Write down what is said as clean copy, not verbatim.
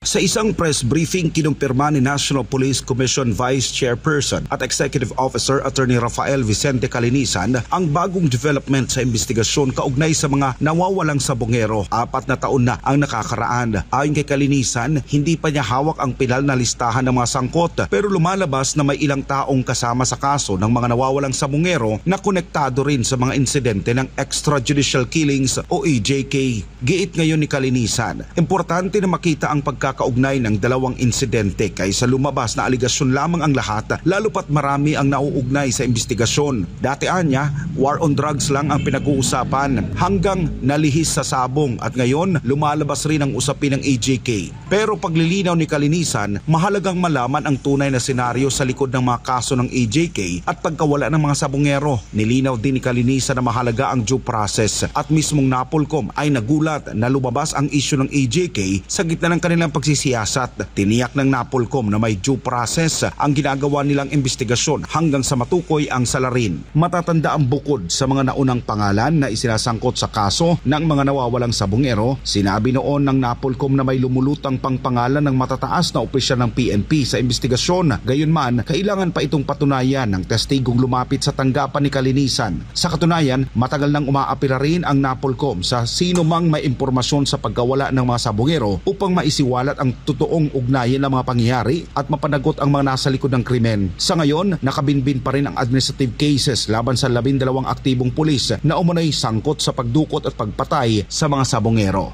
Sa isang press briefing, kinumpirma ni National Police Commission Vice Chairperson at Executive Officer Attorney Rafael Vicente Calinisan ang bagong development sa investigasyon kaugnay sa mga nawawalang sabongero. 4 na taon na ang nakakaraan. Ayon kay Calinisan, hindi pa niya hawak ang pinal na listahan ng mga sangkot pero lumalabas na may ilang taong kasama sa kaso ng mga nawawalang sabongero na konektado rin sa mga insidente ng extrajudicial killings o EJK. Giit ngayon ni Calinisan, importante na makita ang kaugnay ng dalawang insidente kaysa lumabas na aligasyon lamang ang lahat, lalo pat marami ang nauugnay sa investigasyon. Dati anya, war on drugs lang ang pinag-uusapan hanggang nalihis sa sabong at ngayon lumalabas rin ang usapin ng EJK. Pero paglilinaw ni Calinisan, mahalagang malaman ang tunay na senaryo sa likod ng mga kaso ng EJK at pagkawala ng mga sabongero. Nilinaw din ni Calinisan na mahalaga ang due process at mismong Napolcom ay nagulat na lumabas ang issue ng EJK sa gitna ng kanilang pagsisiyasat. Tiniyak ng Napolcom na may due process ang ginagawa nilang investigasyon hanggang sa matukoy ang salarin. Matatanda ang bukod sa mga naunang pangalan na isinasangkot sa kaso ng mga nawawalang sabongero. Sinabi noon ng Napolcom na may lumulutang pang pangalan ng matataas na opisyal ng PNP sa investigasyon. Gayunman, kailangan pa itong patunayan ng testigong lumapit sa tanggapan ni Calinisan. Sa katunayan, matagal nang umaapira rin ang Napolcom sa sino mang may impormasyon sa pagkawala ng mga sabongero upang maisiwalat ang totoong ugnayan ng mga pangyayari at mapanagot ang mga nasa likod ng krimen. Sa ngayon, nakabinbin pa rin ang administrative cases laban sa 12 aktibong pulis na umunay sangkot sa pagdukot at pagpatay sa mga sabongero.